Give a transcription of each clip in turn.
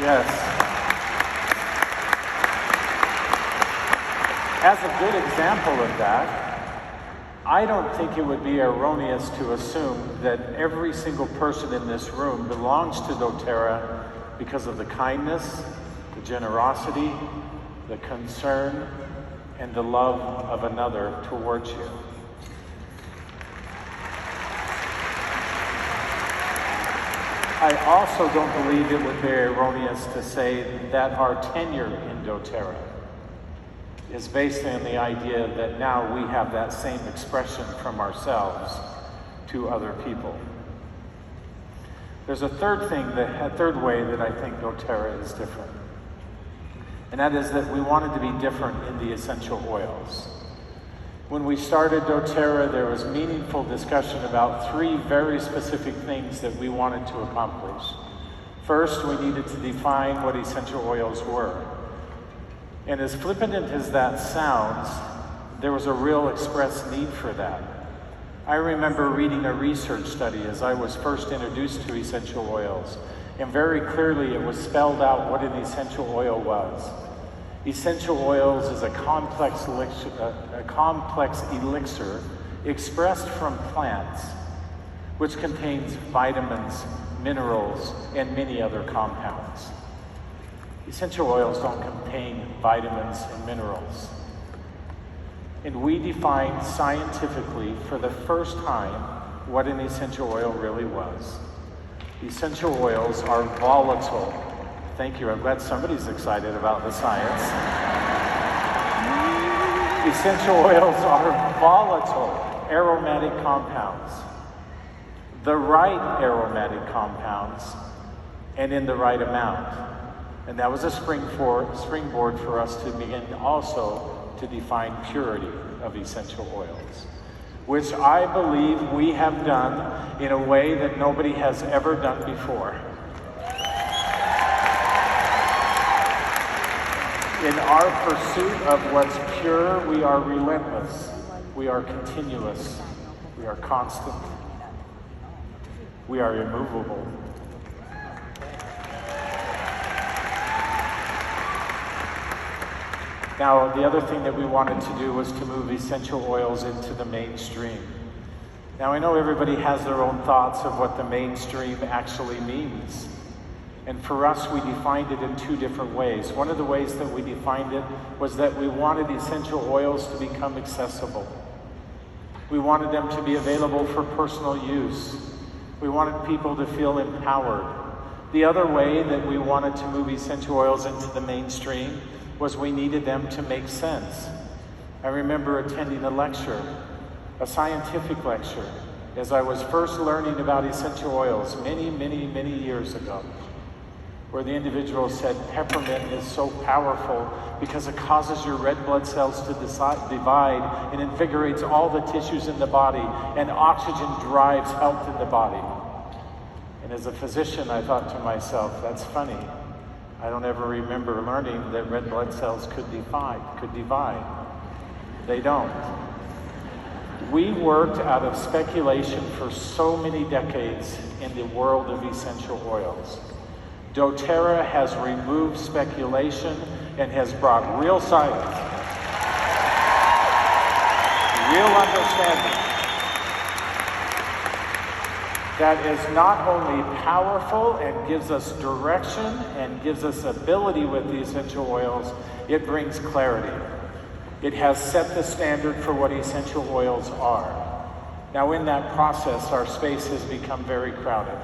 Yes. As a good example of that, I don't think it would be erroneous to assume that every single person in this room belongs to DoTerra because of the kindness, the generosity, the concern, and the love of another towards you. I also don't believe it would be erroneous to say that our tenure in DoTerra is based on the idea that now we have that same expression from ourselves to other people. There's a third way that I think DoTerra is different. And that is that we wanted to be different in the essential oils. When we started DoTerra, there was meaningful discussion about three very specific things that we wanted to accomplish. First, we needed to define what essential oils were. And as flippant as that sounds, there was a real express need for that. I remember reading a research study as I was first introduced to essential oils, and very clearly it was spelled out what an essential oil was. Essential oils is a complex elixir expressed from plants, which contains vitamins, minerals, and many other compounds. Essential oils don't contain vitamins and minerals. And we defined scientifically for the first time what an essential oil really was. Essential oils are volatile. Thank you, I'm glad somebody's excited about the science. Essential oils are volatile aromatic compounds. The right aromatic compounds and in the right amount. And that was a springboard for us to begin also to define purity of essential oils, which I believe we have done in a way that nobody has ever done before. In our pursuit of what's pure, we are relentless, we are continuous, we are constant, we are immovable. Now, the other thing that we wanted to do was to move essential oils into the mainstream. Now, I know everybody has their own thoughts of what the mainstream actually means. And for us, we defined it in two different ways. One of the ways that we defined it was that we wanted essential oils to become accessible. We wanted them to be available for personal use. We wanted people to feel empowered. The other way that we wanted to move essential oils into the mainstream was we needed them to make sense. I remember attending a lecture, a scientific lecture, as I was first learning about essential oils many, many, many years ago, where the individual said peppermint is so powerful because it causes your red blood cells to divide and invigorates all the tissues in the body, and oxygen drives health in the body. And as a physician, I thought to myself, that's funny. I don't ever remember learning that red blood cells could divide. They don't. We worked out of speculation for so many decades in the world of essential oils. DoTerra has removed speculation and has brought real science, real understanding that is not only powerful and gives us direction and gives us ability with the essential oils, it brings clarity. It has set the standard for what essential oils are. Now, in that process, our space has become very crowded.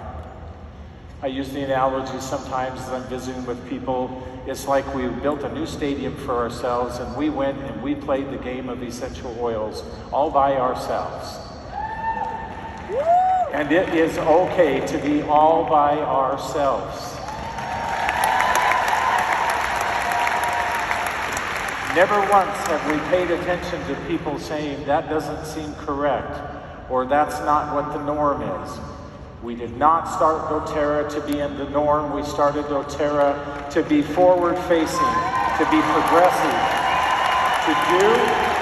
I use the analogy sometimes as I'm visiting with people, it's like we built a new stadium for ourselves and we went and we played the game of essential oils all by ourselves. And it is okay to be all by ourselves. Never once have we paid attention to people saying that doesn't seem correct or that's not what the norm is. We did not start DoTerra to be in the norm. We started DoTerra to be forward-facing, to be progressive, to do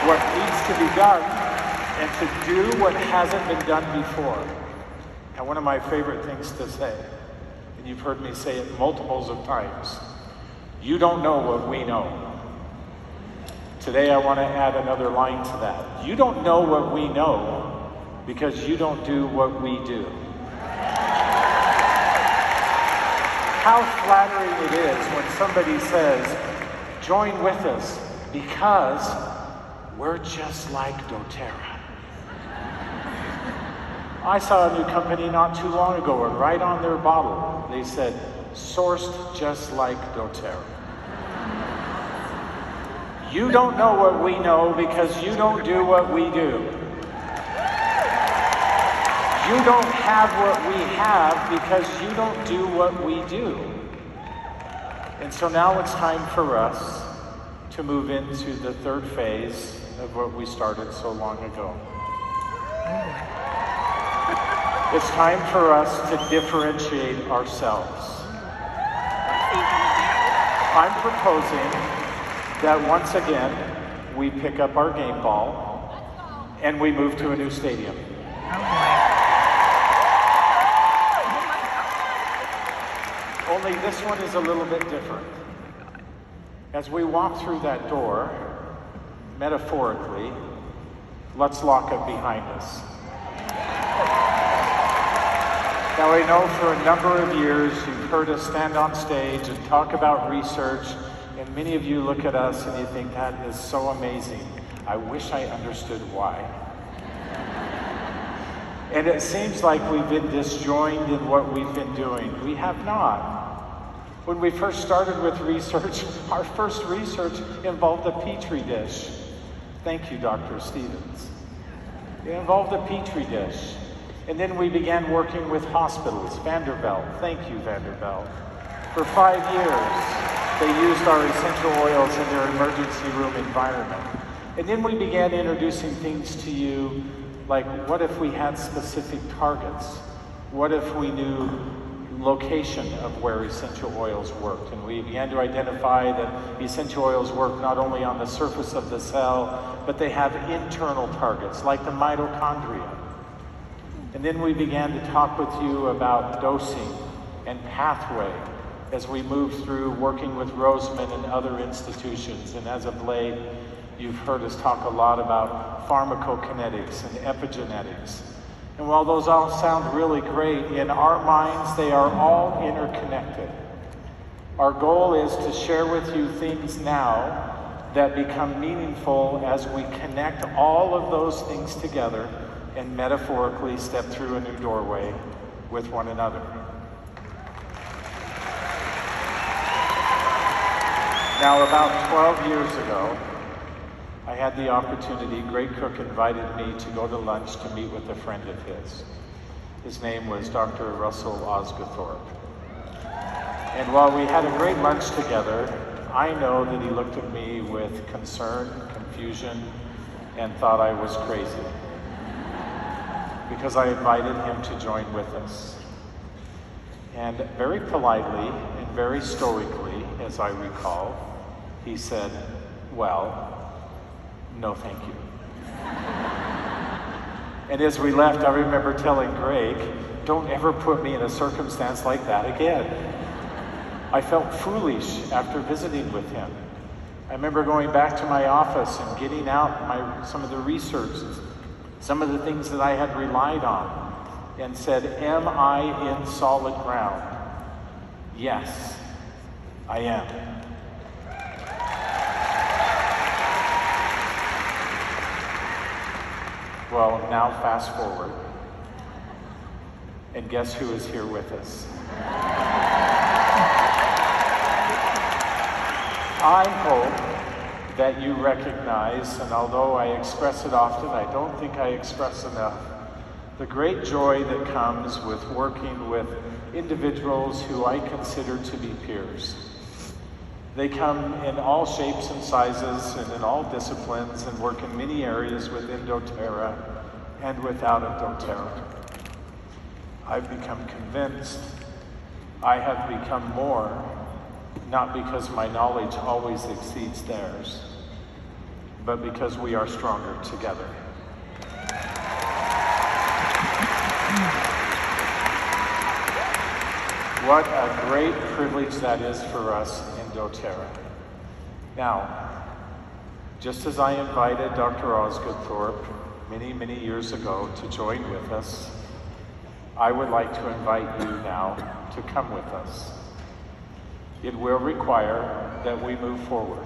what needs to be done, and to do what hasn't been done before. And one of my favorite things to say and you've heard me say it multiples of times, you don't know what we know. Today I want to add another line to that. You don't know what we know because you don't do what we do. How flattering it is when somebody says, join with us because we're just like DoTerra. I saw a new company not too long ago, and right on their bottle, they said, sourced just like DoTerra. You don't know what we know because you don't do what we do. You don't have what we have because you don't do what we do. And so now it's time for us to move into the third phase of what we started so long ago. It's time for us to differentiate ourselves. I'm proposing that once again, we pick up our game ball and we move to a new stadium. Only this one is a little bit different. As we walk through that door, metaphorically, let's lock it behind us. Now I know for a number of years you've heard us stand on stage and talk about research, and many of you look at us and you think that is so amazing. I wish I understood why. And it seems like we've been disjoined in what we've been doing. We have not. When we first started with research, our first research involved a petri dish. Thank you, Dr. Stevens. It involved a petri dish. And then we began working with hospitals. Vanderbilt, thank you, Vanderbilt. For 5 years, they used our essential oils in their emergency room environment. And then we began introducing things to you like, what if we had specific targets? What if we knew location of where essential oils worked? And we began to identify that essential oils work not only on the surface of the cell, but they have internal targets like the mitochondria. And then we began to talk with you about dosing and pathway as we moved through working with Roseman and other institutions. And as of late, you've heard us talk a lot about pharmacokinetics and epigenetics. And while those all sound really great, in our minds, they are all interconnected. Our goal is to share with you things now that become meaningful as we connect all of those things together and metaphorically step through a new doorway with one another. Now, about 12 years ago, I had the opportunity, Greg Cook invited me to go to lunch to meet with a friend of his. His name was Dr. Russell Osgothorpe. And while we had a great lunch together, I know that he looked at me with concern, confusion, and thought I was crazy, because I invited him to join with us. And very politely and very stoically, as I recall, he said, well, no thank you. And as we left, I remember telling Greg, don't ever put me in a circumstance like that again. I felt foolish after visiting with him. I remember going back to my office and getting out some of the research, some of the things that I had relied on, and said, am I in solid ground? Yes, I am. Well, now fast forward, and guess who is here with us? I hope that you recognize, and although I express it often, I don't think I express enough, the great joy that comes with working with individuals who I consider to be peers. They come in all shapes and sizes and in all disciplines and work in many areas within DoTerra and without a DoTerra. I've become convinced I have become more, not because my knowledge always exceeds theirs, but because we are stronger together. What a great privilege that is for us in DoTerra. Now, just as I invited Dr. Osgood-Thorpe many, many years ago to join with us, I would like to invite you now to come with us. It will require that we move forward.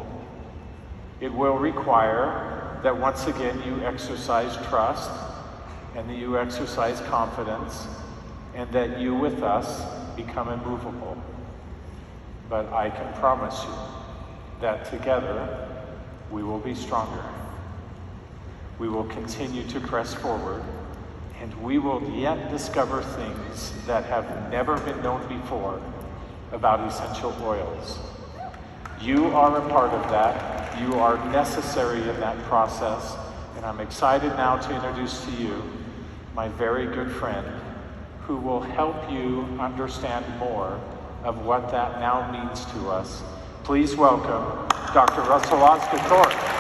It will require that once again you exercise trust and that you exercise confidence and that you with us become immovable. But I can promise you that together we will be stronger. We will continue to press forward, and we will yet discover things that have never been known before about essential oils. You are a part of that. You are necessary in that process, and I'm excited now to introduce to you my very good friend who will help you understand more of what that now means to us. Please welcome Dr. Russell Osgood-Thorpe.